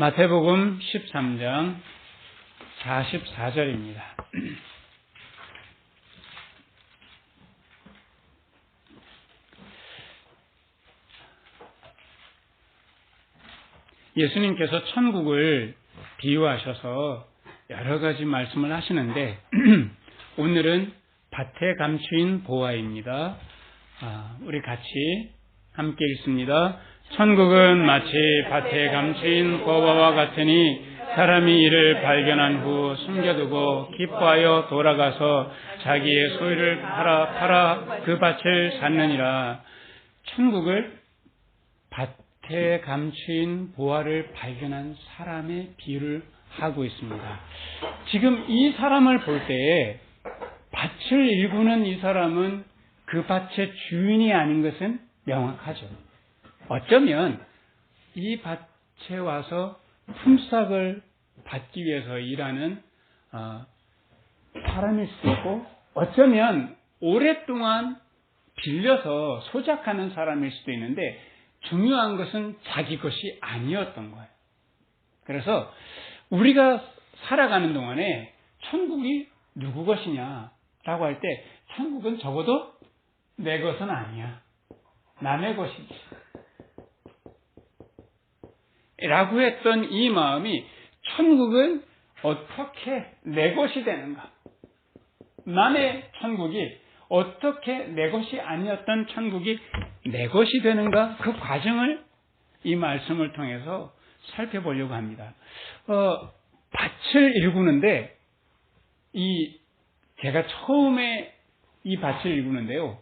마태복음 13장 44절입니다. 예수님께서 천국을 비유하셔서 여러 가지 말씀을 하시는데 오늘은 밭에 감추인 보화입니다. 우리 같이 함께 읽습니다. 천국은 마치 밭에 감추인 보화와 같으니 사람이 이를 발견한 후 숨겨두고 기뻐하여 돌아가서 자기의 소유를 팔아 그 밭을 샀느니라. 천국을 밭에 감추인 보화를 발견한 사람의 비유를 하고 있습니다. 지금 이 사람을 볼 때에 밭을 일구는 이 사람은 그 밭의 주인이 아닌 것은 명확하죠. 어쩌면 이 밭에 와서 품삯을 받기 위해서 일하는 사람일 수도 있고, 어쩌면 오랫동안 빌려서 소작하는 사람일 수도 있는데, 중요한 것은 자기 것이 아니었던 거예요. 그래서 우리가 살아가는 동안에 천국이 누구 것이냐라고 할 때, 천국은 적어도 내 것은 아니야, 남의 것이지 라고 했던 이 마음이, 천국은 어떻게 내 것이 되는가, 남의 천국이 어떻게 내 것이 아니었던 천국이 내 것이 되는가, 그 과정을 이 말씀을 통해서 살펴보려고 합니다. 밭을 일구는데, 제가 처음에 이 밭을 일구는데요,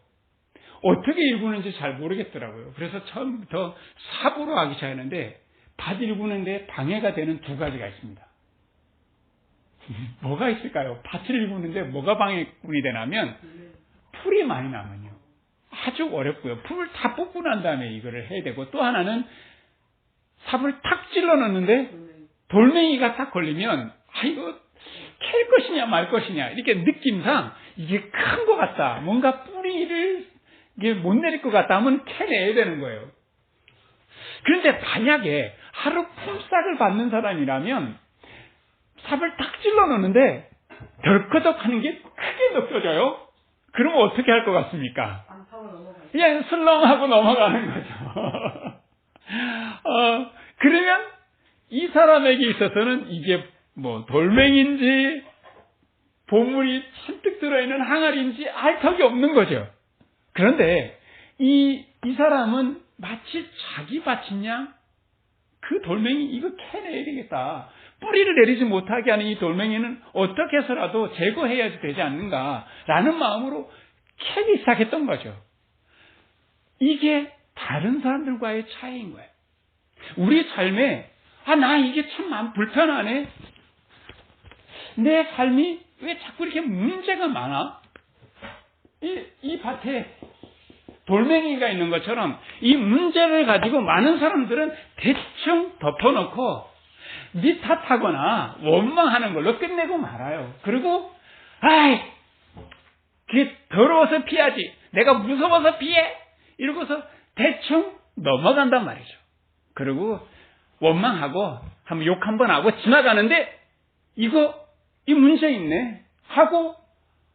어떻게 일구는지 잘 모르겠더라고요. 그래서 처음부터 삽으로 하기 시작했는데, 밭 일구는데 방해가 되는 두 가지가 있습니다. 뭐가 있을까요? 밭을 일구는데 뭐가 방해꾼이 되냐면, 풀이 많이 나면요, 아주 어렵고요. 풀을 다 뽑고 난 다음에 이거를 해야 되고, 또 하나는 삽을 탁 찔러 넣는데 돌멩이가 탁 걸리면, 이거 캘 것이냐 말 것이냐, 이렇게 느낌상 이게 큰 것 같다, 뭔가 뿌리를 이게 못 내릴 것 같다 하면 캐내야 되는 거예요. 그런데 만약에 하루 품삯을 받는 사람이라면 삽을 탁 찔러 넣는데 덜커덕 하는 게 크게 느껴져요. 그러면 어떻게 할 것 같습니까? 그냥 슬렁하고 넘어가는 거죠. 그러면 이 사람에게 있어서는 이게 뭐 돌멩인지 보물이 잔뜩 들어있는 항아리인지 알 턱이 없는 거죠. 그런데 이 사람은 마치 자기 밭인 양, 그 돌멩이 이거 캐내야 되겠다, 뿌리를 내리지 못하게 하는 이 돌멩이는 어떻게 해서라도 제거해야지 되지 않는가라는 마음으로 캐기 시작했던 거죠. 이게 다른 사람들과의 차이인 거예요. 우리 삶에 나 이게 참 불편하네, 내 삶이 왜 자꾸 이렇게 문제가 많아, 이 밭에 돌멩이가 있는 것처럼 이 문제를 가지고 많은 사람들은 대충 덮어놓고 니 탓하거나 원망하는 걸로 끝내고 말아요. 그리고 그게 더러워서 피하지, 내가 무서워서 피해, 이러고서 대충 넘어간단 말이죠. 그리고 원망하고 한번 욕 한번 하고 지나가는데, 이 문제 있네 하고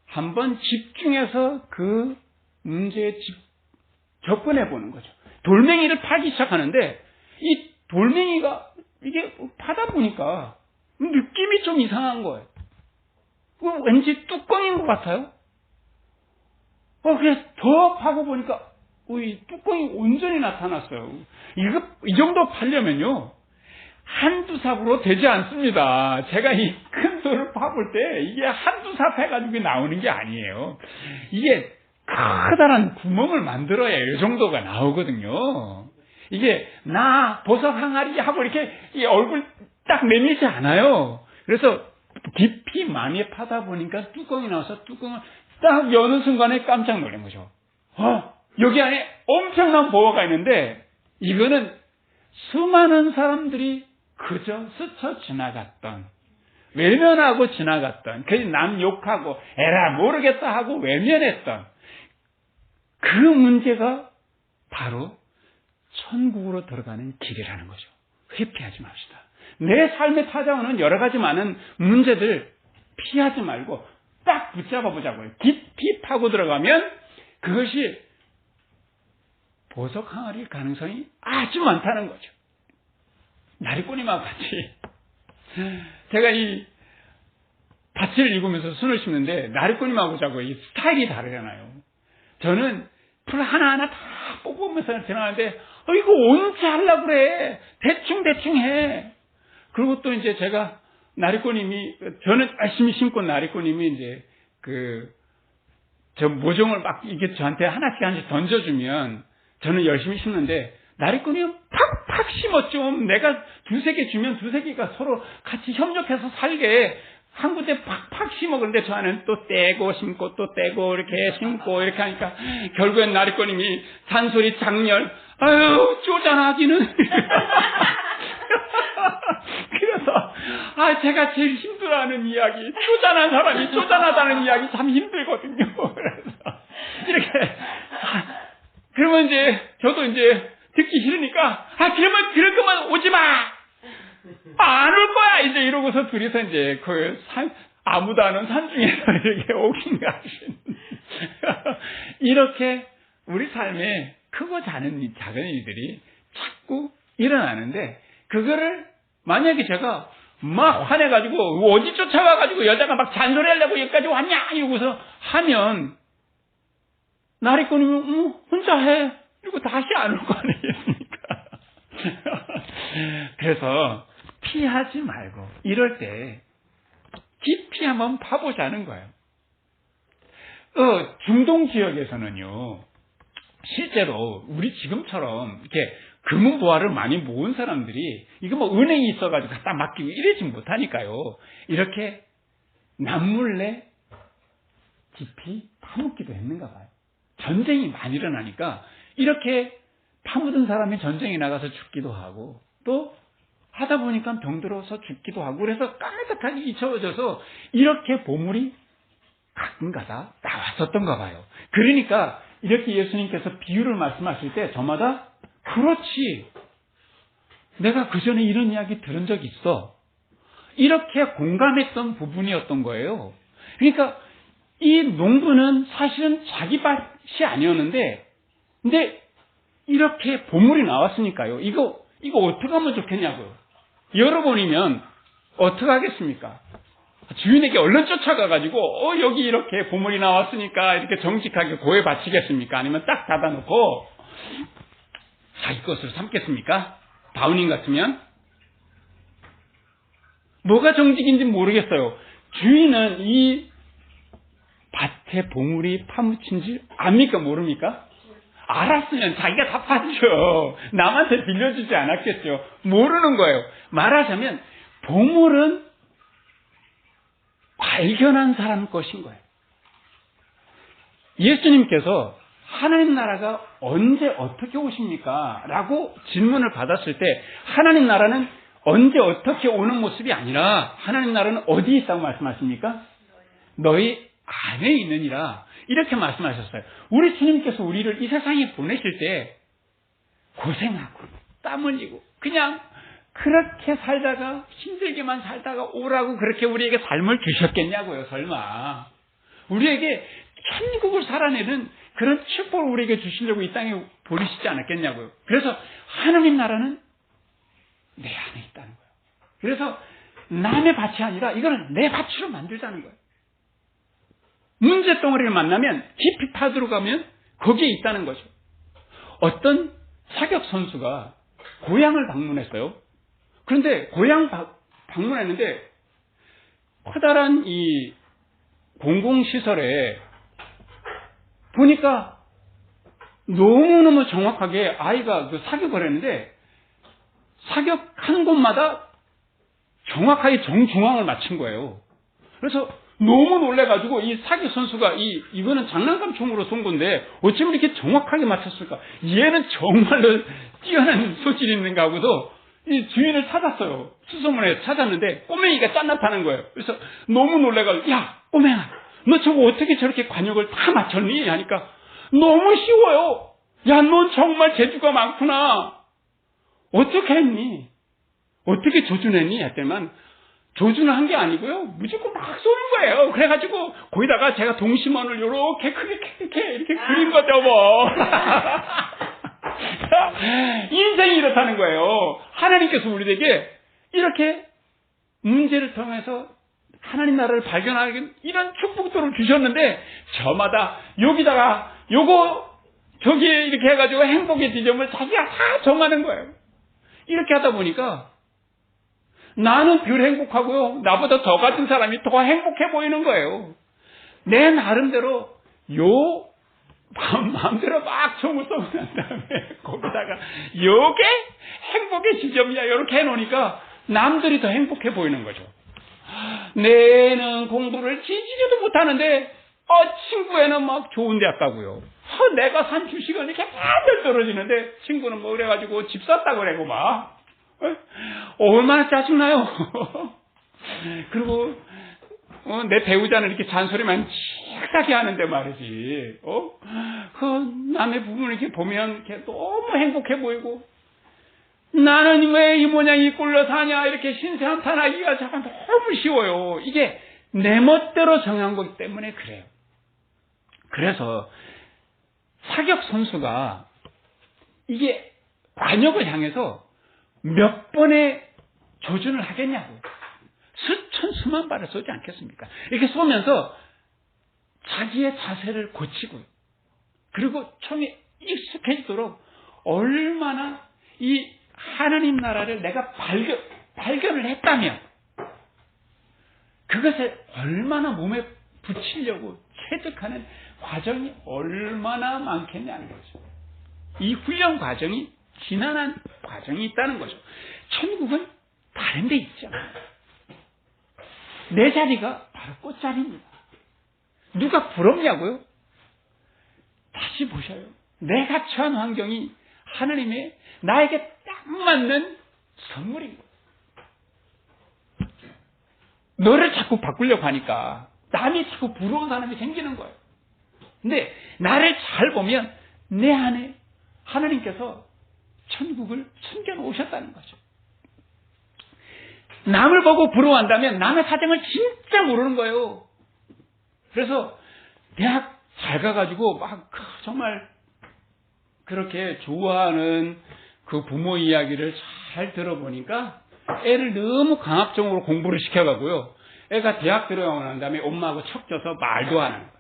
한번 집중해서 그 문제에 접근해 보는 거죠. 돌멩이를 파기 시작하는데, 이 돌멩이가 이게 파다 보니까 느낌이 좀 이상한 거예요. 왠지 뚜껑인 것 같아요. 그래서 더 파고 보니까 이 뚜껑이 온전히 나타났어요. 이 정도 파려면요, 한두 삽으로 되지 않습니다. 제가 이 큰 돌을 파볼 때 이게 한두 삽 해가지고 나오는 게 아니에요. 이게 커다란 구멍을 만들어야 이 정도가 나오거든요. 이게 보석 항아리 하고 이렇게 이 얼굴 딱 내밀지 않아요. 그래서 깊이 많이 파다 보니까 뚜껑이 나와서 뚜껑을 딱 여는 순간에 깜짝 놀란 거죠. 여기 안에 엄청난 보화가 있는데, 이거는 수많은 사람들이 그저 스쳐 지나갔던, 외면하고 지나갔던, 그냥 남 욕하고 에라 모르겠다 하고 외면했던 그 문제가 바로 천국으로 들어가는 길이라는 거죠. 회피하지 맙시다. 내 삶에 찾아오는 여러 가지 많은 문제들 피하지 말고 딱 붙잡아 보자고요. 깊이 파고 들어가면 그것이 보석 항아리일 가능성이 아주 많다는 거죠. 나리꼬님하고 같이 제가 이 밭을 읽으면서 순을 심는데 나리꼬님하고 자고 이 스타일이 다르잖아요. 저는 풀 하나하나 다 뽑으면서 지나가는데 이거 언제 하려고 그래. 대충 해. 그리고 또 이제 제가 나리꼬님이 저는 열심히 심고 나리꼬님이 이제 저 모종을 막 이게 저한테 하나씩 던져주면 저는 열심히 심는데 나리꼬님은 팍팍 심어 좀 내가 두세 개 주면 두세 개가 서로 같이 협력해서 살게 한 군데 팍팍 심어. 그런데 저는 또 떼고 심고 또 떼고 이렇게 심고 이렇게 하니까 결국엔 나리꼬님이 잔소리 장렬 아유 쪼잔하기는 그래서 제가 제일 힘들어하는 이야기 쪼잔한 사람이 쪼잔하다는 이야기 참 힘들거든요. 그래서 이렇게 그러면 이제 저도 이제 듣기 싫으니까 그러면 그럴 거면 오지 마. 안 올 거야 이제 이러고서 둘이서 이제 아무도 안 온 산중에서 이렇게 오긴 가신 이렇게 우리 삶에 크고 작은 일들이 자꾸 일어나는데 그거를 만약에 제가 막 화내가지고 어디 쫓아가가지고 여자가 막 잔소리하려고 여기까지 왔냐 이러고서 하면 나리꼬님은 혼자 해 이러고 다시 안 올 거 아니겠습니까? 그래서 피하지 말고 이럴 때 깊이 한번 파보자는 거예요. 중동 지역에서는요, 실제로 우리 지금처럼 이렇게 금은보화를 많이 모은 사람들이 이거 뭐 은행이 있어가지고 갖다 맡기고 이러지 못하니까요. 이렇게 남몰래 깊이 파묻기도 했는가 봐요. 전쟁이 많이 일어나니까 이렇게 파묻은 사람이 전쟁에 나가서 죽기도 하고 또 하다 보니까 병들어서 죽기도 하고 그래서 까맣게 잊혀져서 이렇게 보물이 가끔가다 나왔었던가 봐요. 그러니까 이렇게 예수님께서 비유를 말씀하실 때 저마다 그렇지 내가 그전에 이런 이야기 들은 적 있어 이렇게 공감했던 부분이었던 거예요. 그러니까 이 농부는 사실은 자기 밭이 아니었는데 근데 이렇게 보물이 나왔으니까요. 이거 어떻게 하면 좋겠냐고요. 여러분이면 어떻게 하겠습니까? 주인에게 얼른 쫓아가가지고 여기 이렇게 보물이 나왔으니까 이렇게 정직하게 고해 바치겠습니까? 아니면 딱 닫아놓고 자기 것으로 삼겠습니까? 다운인 같으면 뭐가 정직인지 모르겠어요. 주인은 이 밭에 보물이 파묻힌지 압니까? 모릅니까? 알았으면 자기가 다 파죠. 남한테 빌려주지 않았겠죠. 모르는 거예요. 말하자면 보물은 발견한 사람 것인 거예요. 예수님께서 하나님 나라가 언제 어떻게 오십니까? 라고 질문을 받았을 때 하나님 나라는 언제 어떻게 오는 모습이 아니라 하나님 나라는 어디에 있다고 말씀하십니까? 너희 안에 있느니라 이렇게 말씀하셨어요. 우리 주님께서 우리를 이 세상에 보내실 때 고생하고 땀 흘리고 그냥 그렇게 살다가 힘들게만 살다가 오라고 그렇게 우리에게 삶을 주셨겠냐고요. 설마 우리에게 천국을 살아내는 그런 축복을 우리에게 주시려고 이 땅에 보내시지 않았겠냐고요. 그래서 하나님 나라는 내 안에 있다는 거예요. 그래서 남의 밭이 아니라 이거는 내 밭으로 만들자는 거예요. 문제덩어리를 만나면 깊이 파들어가면 거기에 있다는 거죠. 어떤 사격 선수가 고향을 방문했어요. 그런데 고향 방문했는데 커다란 이 공공시설에 보니까 너무너무 정확하게 아이가 그 사격을 했는데 사격한 곳마다 정확하게 정중앙을 맞춘 거예요. 그래서 너무 놀래가지고 이 사격 선수가 이거는 장난감 총으로 쏜 건데 어쩌면 이렇게 정확하게 맞췄을까? 얘는 정말로 뛰어난 소질이 있는가 하고도 이 주인을 찾았어요. 수소문에 찾았는데 꼬맹이가 짠나타는 거예요. 그래서 너무 놀래가지고 야 꼬맹아 너 저거 어떻게 저렇게 관역을 다 맞췄니? 하니까 너무 쉬워요. 야 넌 정말 재주가 많구나. 어떻게 했니? 어떻게 조준했니? 했더니만 조준을 한 게 아니고요. 무조건 막 쏘는 거예요. 그래가지고 거기다가 제가 동심원을 이렇게 크게 이렇게 그린 거죠 뭐. 인생이 이렇다는 거예요. 하나님께서 우리에게 이렇게 문제를 통해서 하나님 나라를 발견하게 이런 축복들을 주셨는데 저마다 여기다가 요거 저기에 이렇게 해가지고 행복의 지점을 자기가 다 정하는 거예요. 이렇게 하다 보니까 나는 덜 행복하고요. 나보다 더 가진 사람이 더 행복해 보이는 거예요. 내 나름대로 마음대로 막 총을 쏘고 난 다음에 거기다가 요게 행복의 지점이야 이렇게 해놓으니까 남들이 더 행복해 보이는 거죠. 내는 공부를 지지도 못하는데 친구애는 막 좋은 대학 가고요. 내가 산 주식은 이렇게 다들 떨어지는데 친구는 뭐 그래가지고 집 샀다고 그래고 막 얼마나 짜증나요. 그리고 내 배우자는 이렇게 잔소리만 칙하게 하는데 말이지. 남의 부분을 이렇게 보면 이렇게 너무 행복해 보이고 나는 왜 이 모양이 꼴로 사냐 이렇게 신세한탄하기가 잠깐 너무 쉬워요. 이게 내 멋대로 정한 거기 때문에 그래요. 그래서 사격 선수가 이게 관역을 향해서 몇 번의 조준을 하겠냐고. 수천 수만 발을 쏘지 않겠습니까? 이렇게 쏘면서 자기의 자세를 고치고 그리고 총에 익숙해지도록 얼마나 이 하나님 나라를 내가 발견을 했다면 그것을 얼마나 몸에 붙이려고 체득하는 과정이 얼마나 많겠냐는 거죠. 이 훈련 과정이 지난한 과정이 있다는 거죠. 천국은 다른 데 있잖아요. 내 자리가 바로 꽃자리입니다. 누가 부럽냐고요? 다시 보셔요. 내가 처한 환경이 하나님의 나에게 딱 맞는 선물입니다. 너를 자꾸 바꾸려고 하니까 남이 자꾸 부러운 사람이 생기는 거예요. 근데 나를 잘 보면 내 안에 하나님께서 천국을 숨겨놓으셨다는 거죠. 남을 보고 부러워한다면 남의 사정을 진짜 모르는 거예요. 그래서 대학 잘 가가지고 막 정말 그렇게 좋아하는 그 부모 이야기를 잘 들어보니까 애를 너무 강압적으로 공부를 시켜가고요. 애가 대학 들어가고 난 다음에 엄마하고 척져서 말도 안 하는 거예요.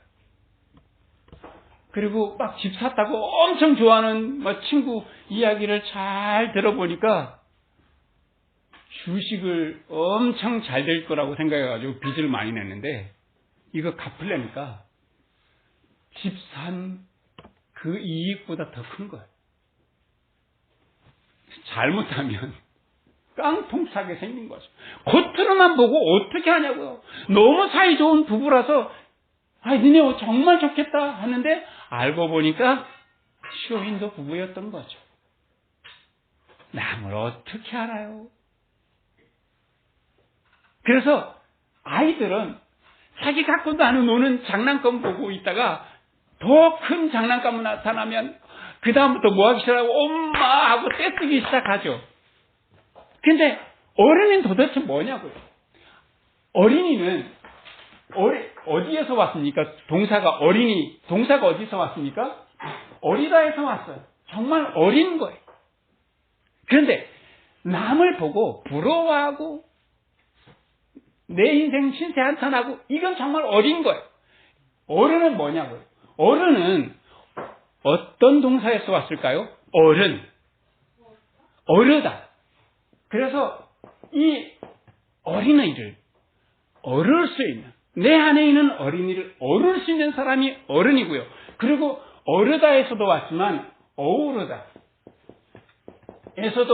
그리고 막 집 샀다고 엄청 좋아하는 친구 이야기를 잘 들어보니까 주식을 엄청 잘 될 거라고 생각해가지고 빚을 많이 냈는데 이거 갚으려니까 집 산 그 이익보다 더 큰 거예요. 잘못하면 깡통차게 생긴 거죠. 겉으로만 보고 어떻게 하냐고요. 너무 사이 좋은 부부라서 니네 정말 좋겠다 하는데 알고 보니까 쇼윈도 부부였던 거죠. 남을 어떻게 알아요? 그래서 아이들은 자기 갖고도 안 노는 장난감 보고 있다가 더 큰 장난감이 나타나면 그 다음부터 뭐 하기 시작하고 엄마 하고 떼쓰기 시작하죠. 근데 어른은 도대체 뭐냐고요. 어린이는 어디에서 왔습니까? 동사가 어디서 왔습니까? 어리다에서 왔어요. 정말 어린 거예요. 그런데 남을 보고 부러워하고 내 인생 신세 한탄하고 이건 정말 어린 거예요. 어른은 뭐냐고요? 어른은 어떤 동사에서 왔을까요? 어르다. 그래서 이 어린아이를 어를 수 있는 내 안에 있는 어린이를 어를 수 있는 사람이 어른이고요. 그리고 어르다에서도 왔지만 어우르다에서도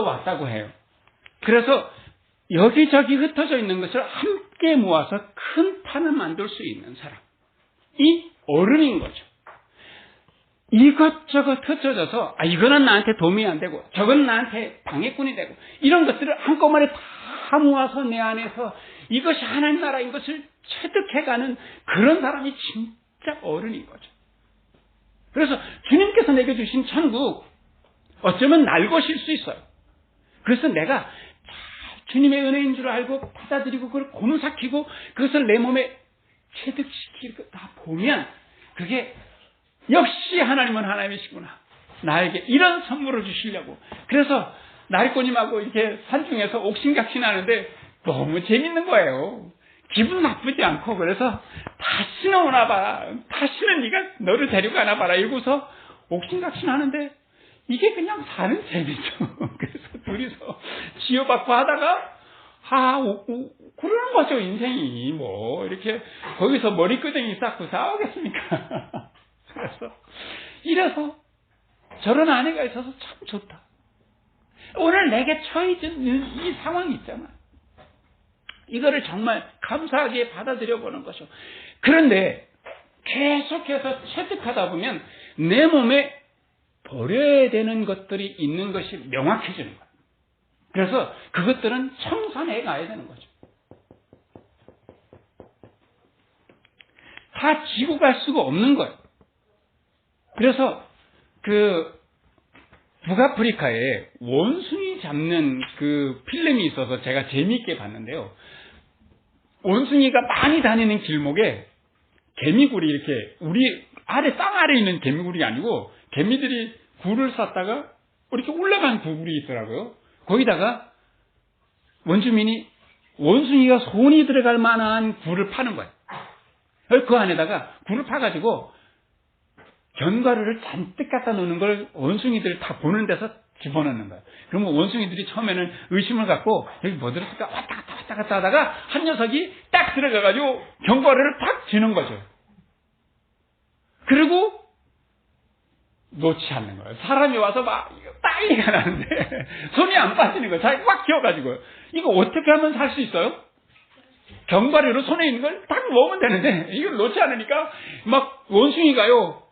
왔다고 해요. 그래서 여기저기 흩어져 있는 것을 함께 모아서 큰 판을 만들 수 있는 사람. 이 어른인 거죠. 이것저것 흩어져서 이거는 나한테 도움이 안 되고 저건 나한테 방해꾼이 되고 이런 것들을 한꺼번에 다 모아서 내 안에서 이것이 하나님 나라인 것을 체득해가는 그런 사람이 진짜 어른인 거죠. 그래서 주님께서 내게 주신 천국 어쩌면 날 것일 수 있어요. 그래서 내가 잘 주님의 은혜인 줄 알고 받아들이고 그걸 고무삭히고 그것을 내 몸에 체득시키고 다 보면 그게 역시 하나님은 하나님이시구나. 나에게 이런 선물을 주시려고. 그래서 나리꼬님하고 이렇게 산중에서 옥신각신하는데 너무 재밌는 거예요. 기분 나쁘지 않고. 그래서 다시는 오나 봐. 다시는 네가 너를 데려가나 봐라. 이러고서 옥신각신하는데 이게 그냥 사는 재미죠. 그래서 둘이서 지어받고 하다가 그러는 거죠. 인생이 뭐 이렇게 거기서 머리끄댕이 쌓고 싸우겠습니까? 그래서 이래서 저런 아내가 있어서 참 좋다. 오늘 내게 처해진 이 상황이 있잖아. 이거를 정말 감사하게 받아들여 보는 것이죠. 그런데 계속해서 체득하다 보면 내 몸에 버려야 되는 것들이 있는 것이 명확해지는 거예요. 그래서 그것들은 청산해 가야 되는 거죠. 다 지고 갈 수가 없는 거예요. 그래서 북아프리카에 원숭이 잡는 그 필름이 있어서 제가 재미있게 봤는데요. 원숭이가 많이 다니는 길목에 개미굴이 이렇게 우리 땅 아래에 있는 개미굴이 아니고 개미들이 굴을 쌌다가 이렇게 올라간 굴이 있더라고요. 거기다가 원주민이 원숭이가 손이 들어갈 만한 굴을 파는 거예요. 그 안에다가 굴을 파가지고 견과류를 잔뜩 갖다 놓는 걸 원숭이들이 다 보는 데서 집어넣는 거예요. 그러면 원숭이들이 처음에는 의심을 갖고 여기 뭐 들었을까 왔다 갔다 하다가 한 녀석이 딱 들어가가지고 견과류를 탁 쥐는 거죠. 그리고 놓지 않는 거예요. 사람이 와서 막 빨리가 나는데 손이 안 빠지는 거예요. 자기 꽉 쥐어가지고. 이거 어떻게 하면 살 수 있어요? 견과류로 손에 있는 걸 딱 먹으면 되는데 이걸 놓지 않으니까 막 원숭이가요.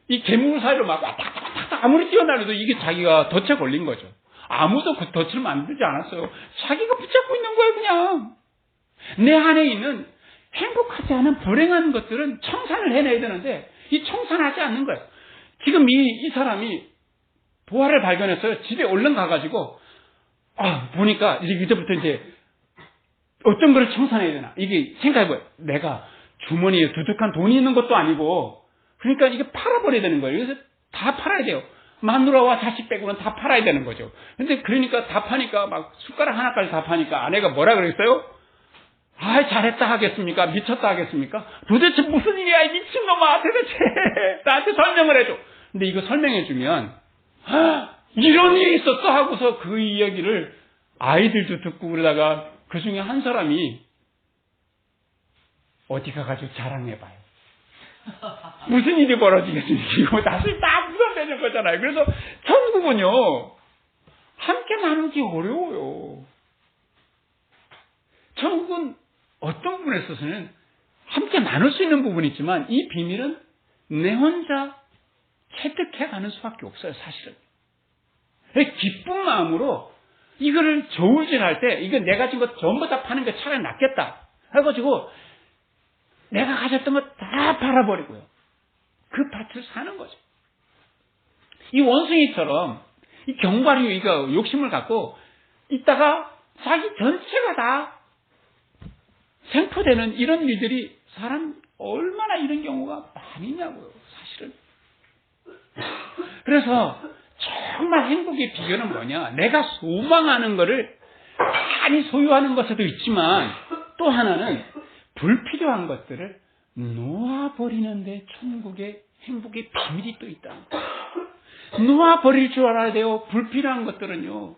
이 개물 사이로 막 왔다 갔다 아무리 뛰어다녀도 이게 자기가 덫에 걸린 거죠. 아무도 그 덫을 만들지 않았어요. 자기가 붙잡고 있는 거예요, 그냥. 내 안에 있는 행복하지 않은 불행한 것들은 청산을 해내야 되는데 이 청산하지 않는 거예요. 지금 이 사람이 보화를 발견했어요. 집에 얼른 가가지고 보니까 이제부터 이제 어떤 걸 청산해야 되나 이게 생각해봐요. 내가 주머니에 두둑한 돈이 있는 것도 아니고 그러니까 이게 팔아버려야 되는 거예요. 그래서 다 팔아야 돼요. 마누라와 자식 빼고는 다 팔아야 되는 거죠. 근데 그러니까 다 파니까 막 숟가락 하나까지 다 파니까 아내가 뭐라 그랬어요? 잘했다 하겠습니까? 미쳤다 하겠습니까? 도대체 무슨 일이야 이 미친놈아 도대체 나한테 설명을 해줘. 근데 이거 설명해주면 이런 일이 있었어 하고서 그 이야기를 아이들도 듣고 그러다가 그 중에 한 사람이 어디 가가지고 자랑해봐요. 무슨 일이 벌어지겠습니까? 이거 낯을 딱 묻어내는 거잖아요. 그래서 천국은요 함께 나누기 어려워요. 천국은 어떤 부분에 있어서는 함께 나눌 수 있는 부분이 있지만 이 비밀은 내 혼자 체득해가는 수밖에 없어요. 사실은. 기쁜 마음으로 이거를 저울질할 때 이거 내가 가진 것 전부 다 파는 게 차라리 낫겠다 해가지고 내가 가졌던 거 다 팔아버리고요. 그 밭을 사는 거죠. 이 원숭이처럼 이 견과류 이거 욕심을 갖고 있다가 자기 전체가 다 생포되는 이런 일들이 사람 얼마나 이런 경우가 많이냐고요. 사실은. 그래서 정말 행복의 비결은 뭐냐? 내가 소망하는 거를 많이 소유하는 것에도 있지만 또 하나는 불필요한 것들을 놓아버리는데 천국의 행복의 비밀이 또 있다는 거예요. 놓아버릴 줄 알아야 돼요. 불필요한 것들은요.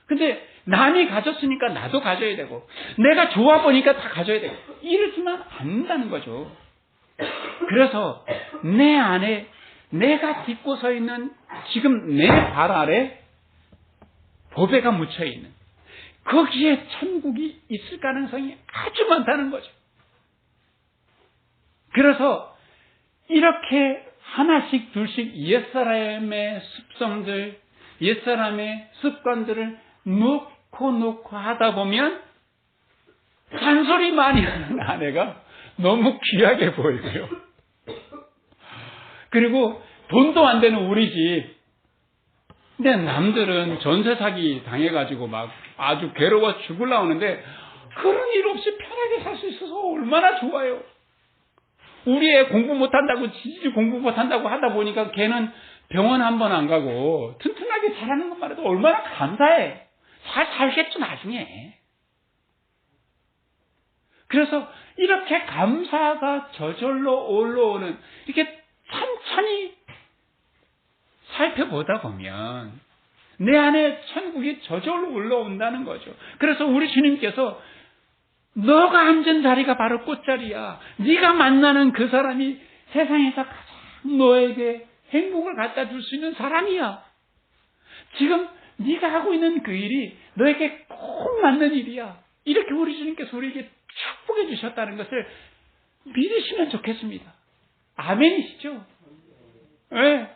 근데 남이 가졌으니까 나도 가져야 되고 내가 좋아 보니까 다 가져야 되고 이러지만 않는다는 거죠. 그래서 내 안에 내가 딛고 서 있는 지금 내 발 아래 보배가 묻혀 있는 거기에 천국이 있을 가능성이 아주 많다는 거죠. 그래서 이렇게 하나씩 둘씩 옛사람의 습성들, 옛사람의 습관들을 놓고 하다 보면 잔소리 많이 하는 아내가 너무 귀하게 보이고요. 그리고 돈도 안 되는 우리 집 근데 남들은 전세 사기 당해가지고 막 아주 괴로워 죽으려고 하는데 그런 일 없이 편하게 살 수 있어서 얼마나 좋아요. 우리 애 공부 못한다고 지지리 공부 못한다고 하다 보니까 걔는 병원 한 번 안 가고 튼튼하게 자라는 것만 해도 얼마나 감사해. 잘 살겠죠 나중에. 그래서 이렇게 감사가 저절로 올라오는, 이렇게 천천히 살펴보다 보면 내 안에 천국이 저절로 올라온다는 거죠. 그래서 우리 주님께서 너가 앉은 자리가 바로 꽃자리야. 네가 만나는 그 사람이 세상에서 가장 너에게 행복을 갖다 줄 수 있는 사람이야. 지금 네가 하고 있는 그 일이 너에게 꼭 맞는 일이야. 이렇게 우리 주님께서 우리에게 축복해 주셨다는 것을 믿으시면 좋겠습니다. 아멘이시죠? 네.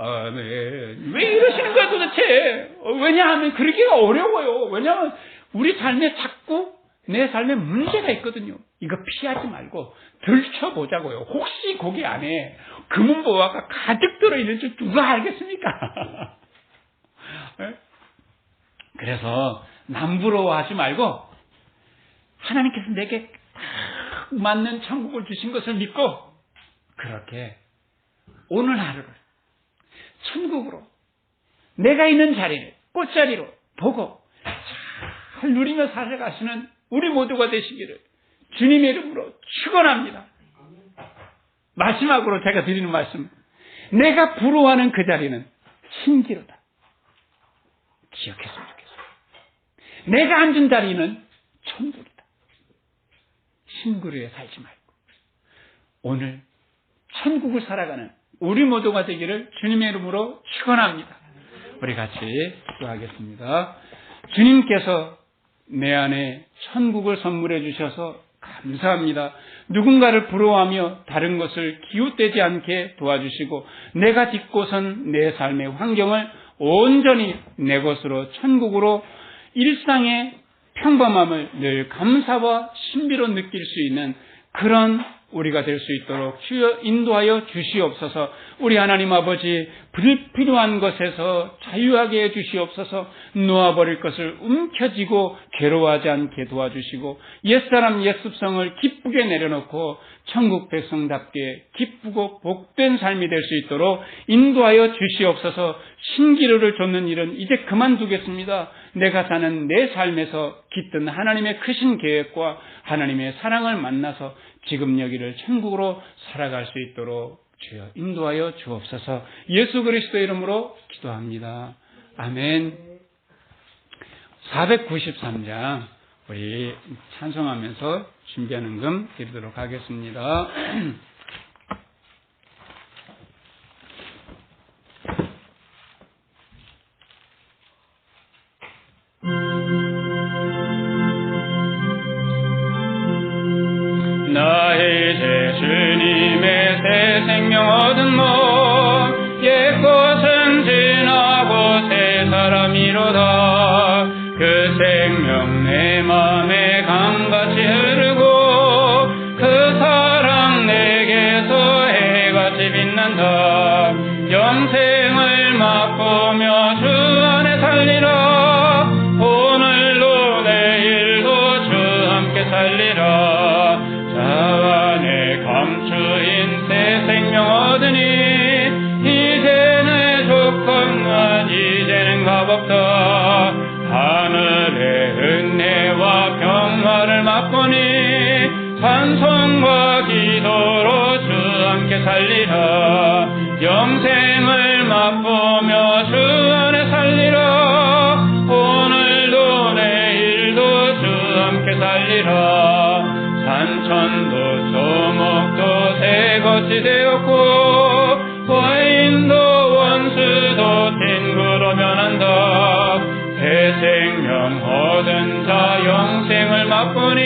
아멘. 왜 이러시는 거야 도대체? 왜냐하면 그러기가 어려워요. 왜냐하면 우리 삶에 자꾸 내 삶에 문제가 있거든요. 이거 피하지 말고 들춰보자고요. 혹시 거기 안에 금은보화가 가득 들어있는 줄 누가 알겠습니까? 네? 그래서 남부러워하지 말고 하나님께서 내게 딱 맞는 천국을 주신 것을 믿고 그렇게 오늘 하루를 천국으로 내가 있는 자리를 꽃자리로 보고 잘 누리며 살아가시는 우리 모두가 되시기를 주님의 이름으로 축원합니다. 마지막으로 제가 드리는 말씀, 내가 부러워하는 그 자리는 신기루다. 기억했으면 좋겠어요. 내가 앉은 자리는 천국이다. 신기루에 살지 말고 오늘 천국을 살아가는 우리 모두가 되기를 주님의 이름으로 축원합니다. 우리 같이 기도하겠습니다. 주님께서 내 안에 천국을 선물해 주셔서 감사합니다. 누군가를 부러워하며 다른 것을 기웃대지 않게 도와주시고 내가 딛고선 내 삶의 환경을 온전히 내 것으로 천국으로 일상의 평범함을 늘 감사와 신비로 느낄 수 있는 그런 우리가 될 수 있도록 주여 인도하여 주시옵소서. 우리 하나님 아버지, 불필요한 것에서 자유하게 해 주시옵소서. 놓아버릴 것을 움켜쥐고 괴로워하지 않게 도와주시고 옛사람 옛습성을 기쁘게 내려놓고 천국 백성답게 기쁘고 복된 삶이 될 수 있도록 인도하여 주시옵소서. 신기루를 쫓는 일은 이제 그만두겠습니다. 내가 사는 내 삶에서 깃든 하나님의 크신 계획과 하나님의 사랑을 만나서 지금 여기를 천국으로 살아갈 수 있도록 주여 인도하여 주옵소서. 예수 그리스도의 이름으로 기도합니다. 아멘. 493장 우리 찬송하면서 준비하는 금 드리도록 하겠습니다. 나 이제 주님의 새 생명 얻은 몸 옛것은 지나고 새 사람이로다. 그 생명 내 맘에 강같이 흐르고 그 사랑 내게서 해같이 빛난다. 영생을 맛보며 주 안에 살리라. 오늘도 내일도 주 함께 살리라. 이제는 조건만 이제는 값없다. 하늘의 은혜와 평화를 맛보니 찬송과 기도로 주 함께 살리라. 영생을 맛보며 주 안에 살리라. 오늘도 내일도 주 함께 살리라. 산천도 소목도 새것이 되었고 와인도 원수도 친구로 변한다. 새 생명 얻은 자 영생을 맛보니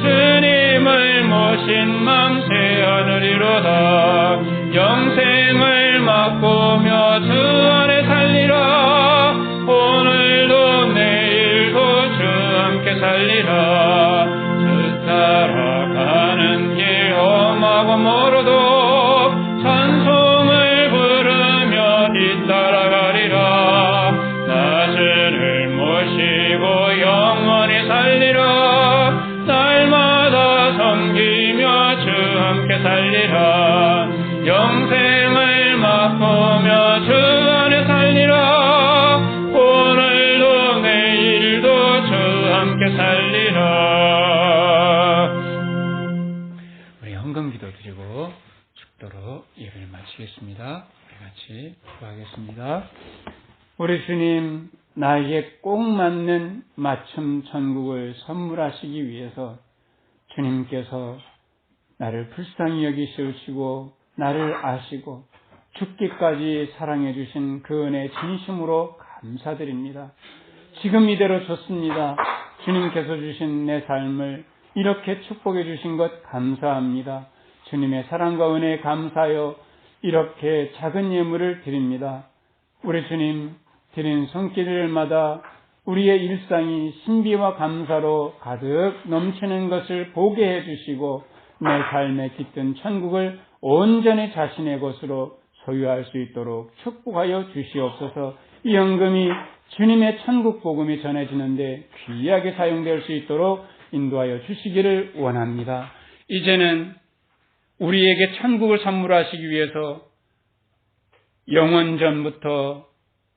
주님을 모신 맘 새하늘이로다. 영생을 맛보며 주 안에 살리라. 오늘도 내일도 주 함께 살리라. 주 따라가는 길 험하고 멀어도 찬송을 부르며 뒤따라가리라. 함께 살리라. 날마다 섬기며 주 함께 살리라. 영생을 맛보며 주 안에 살리라. 오늘도 내일도 주 함께 살리라. 우리 헌금기도 드리고 축도로 예배를 마치겠습니다. 우리 같이 기도하겠습니다. 우리 주님, 나에게 꼭 맞는 맞춤 천국을 선물하시기 위해서 주님께서 나를 불쌍히 여기시고 나를 아시고 죽기까지 사랑해 주신 그 은혜 진심으로 감사드립니다. 지금 이대로 좋습니다. 주님께서 주신 내 삶을 이렇게 축복해 주신 것 감사합니다. 주님의 사랑과 은혜에 감사하여 이렇게 작은 예물을 드립니다. 우리 주님, 드린 손길들마다 우리의 일상이 신비와 감사로 가득 넘치는 것을 보게 해주시고 내 삶에 깃든 천국을 온전히 자신의 것으로 소유할 수 있도록 축복하여 주시옵소서. 이 헌금이 주님의 천국 복음이 전해지는데 귀하게 사용될 수 있도록 인도하여 주시기를 원합니다. 이제는 우리에게 천국을 선물하시기 위해서 영원 전부터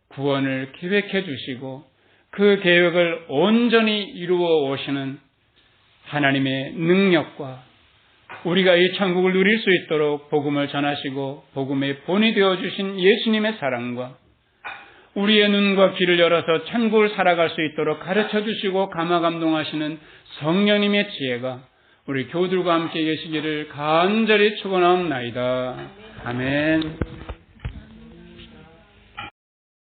구원을 기획해 주시고 그 계획을 온전히 이루어 오시는 하나님의 능력과 우리가 이 천국을 누릴 수 있도록 복음을 전하시고 복음의 본이 되어주신 예수님의 사랑과 우리의 눈과 귀를 열어서 천국을 살아갈 수 있도록 가르쳐 주시고 감화감동하시는 성령님의 지혜가 우리 교우들과 함께 계시기를 간절히 축원하옵나이다. 아멘.